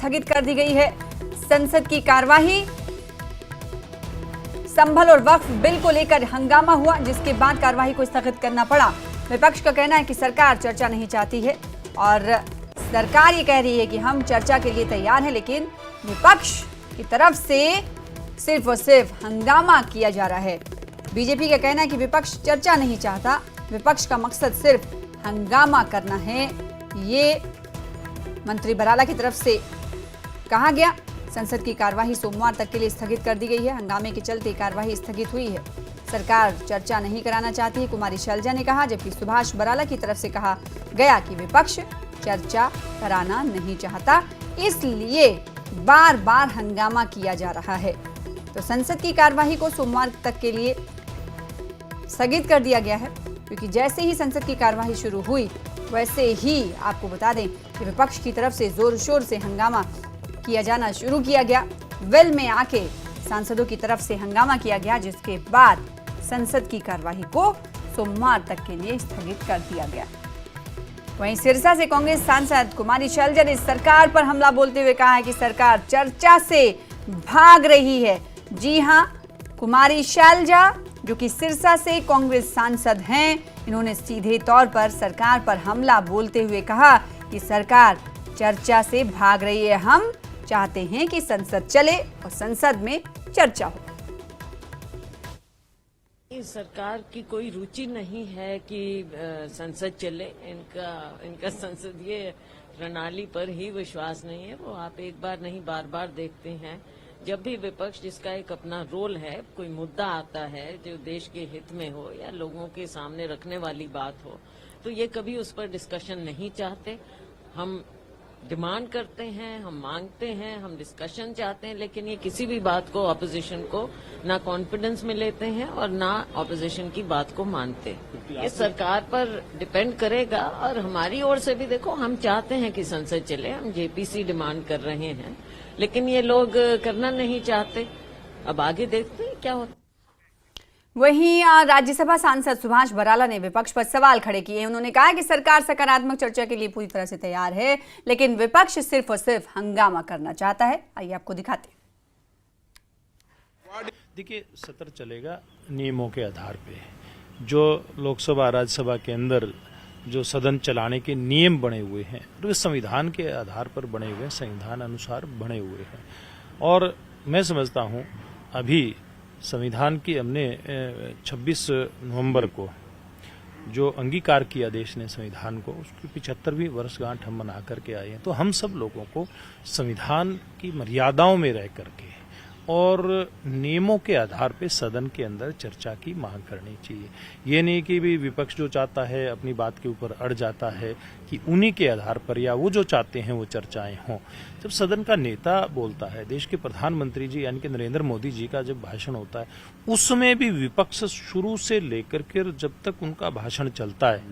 स्थगित कर दी गई है संसद की कार्यवाही। संभल और वक्फ बिल को लेकर हंगामा हुआ, जिसके बाद कार्यवाही को स्थगित करना पड़ा। विपक्ष का कहना है कि सरकार चर्चा नहीं चाहती है और सरकार ये कह रही है कि हम चर्चा के लिए तैयार हैं, लेकिन विपक्ष की तरफ से सिर्फ और सिर्फ हंगामा किया जा रहा है। बीजेपी का कहना है कि विपक्ष चर्चा नहीं चाहता, विपक्ष का मकसद सिर्फ हंगामा करना है। ये मंत्री बराला की तरफ से कहा गया। संसद की कार्यवाही सोमवार तक के लिए स्थगित कर दी गई है। हंगामे के चलते कार्यवाही स्थगित हुई है। सरकार चर्चा नहीं कराना चाहती है, कुमारी शैलजा ने कहा, जबकि सुभाष बराला की तरफ से कहा गया कि विपक्ष चर्चा कराना नहीं चाहता, इसलिए बार बार हंगामा किया जा रहा है। तो संसद की कार्यवाही को सोमवार तक के लिए स्थगित कर दिया गया है, क्योंकि जैसे ही संसद की कार्यवाही शुरू हुई वैसे ही आपको बता दें कि विपक्ष की तरफ से जोर शोर से हंगामा किया जाना शुरू किया गया। वेल में आके सांसदों की तरफ से हंगामा किया गया, जिसके बाद संसद की कार्यवाही को सोमवार तक के लिए स्थगित कर दिया गया। वहीं सिरसा से कांग्रेस सांसद कुमारी शैलजा ने सरकार पर हमला बोलते हुए कहा है कि सरकार चर्चा से भाग रही है। जी हां, कुमारी शैलजा जो कि सिरसा से कांग्रेस सांसद हैं, इन्होंने सीधे तौर पर सरकार पर हमला बोलते हुए कहा कि सरकार चर्चा से भाग रही है। हम चाहते हैं कि संसद चले और संसद में चर्चा हो। सरकार की कोई रुचि नहीं है कि संसद चले। इनका संसदीय प्रणाली पर ही विश्वास नहीं है। वो आप एक बार नहीं बार बार देखते हैं, जब भी विपक्ष जिसका एक अपना रोल है, कोई मुद्दा आता है जो देश के हित में हो या लोगों के सामने रखने वाली बात हो, तो ये कभी उस पर डिस्कशन नहीं चाहते। हम डिमांड करते हैं, हम मांगते हैं, हम डिस्कशन चाहते हैं, लेकिन ये किसी भी बात को ऑपोजिशन को ना कॉन्फिडेंस में लेते हैं और ना ऑपोजिशन की बात को मानते। ये सरकार पर डिपेंड करेगा। और हमारी ओर से भी देखो, हम चाहते हैं कि संसद चले, हम जेपीसी डिमांड कर रहे हैं, लेकिन ये लोग करना नहीं चाहते। अब आगे देखते हैं क्या होता है। वहीं राज्यसभा सांसद सुभाष बराला ने विपक्ष पर सवाल खड़े किए। उन्होंने कहा कि सरकार सकारात्मक चर्चा के लिए पूरी तरह से तैयार है, लेकिन विपक्ष सिर्फ और सिर्फ हंगामा करना चाहता है। आइए आपको दिखाते हैं। देखिए, सत्र चलेगा नियमों के आधार पे। जो लोकसभा राज्यसभा के अंदर जो सदन चलाने के नियम बने हुए हैं, वे संविधान के आधार पर बने हुए हैं, संविधान अनुसार बने हुए हैं। और मैं समझता हूं अभी संविधान की हमने 26 नवंबर को जो अंगीकार किया देश ने संविधान को, उसकी 75वीं वर्षगांठ हम मना करके आए हैं। तो हम सब लोगों को संविधान की मर्यादाओं में रह करके और नियमों के आधार पे सदन के अंदर चर्चा की मांग करनी चाहिए। ये नहीं कि भी विपक्ष जो चाहता है अपनी बात के ऊपर अड़ जाता है कि उन्हीं के आधार पर या वो जो चाहते हैं वो चर्चाएं हों। जब सदन का नेता बोलता है, देश के प्रधानमंत्री जी यानी कि नरेंद्र मोदी जी का जब भाषण होता है, उसमें भी विपक्ष शुरू से लेकर के जब तक उनका भाषण चलता है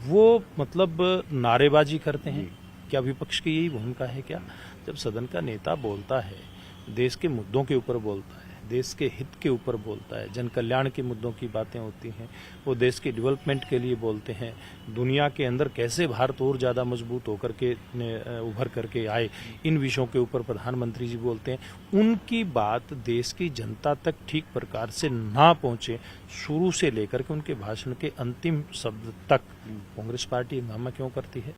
वो मतलब नारेबाजी करते हैं। क्या विपक्ष की यही भूमिका है क्या? जब सदन का नेता बोलता है, देश के मुद्दों के ऊपर बोलता है, देश के हित के ऊपर बोलता है, जन कल्याण के मुद्दों की बातें होती हैं, वो देश के डेवलपमेंट के लिए बोलते हैं, दुनिया के अंदर कैसे भारत और ज्यादा मजबूत होकर के उभर करके आए, इन विषयों के ऊपर प्रधानमंत्री जी बोलते हैं। उनकी बात देश की जनता तक ठीक प्रकार से ना पहुंचे, शुरू से लेकर के उनके भाषण के अंतिम शब्द तक कांग्रेस पार्टी हंगामा क्यों करती है?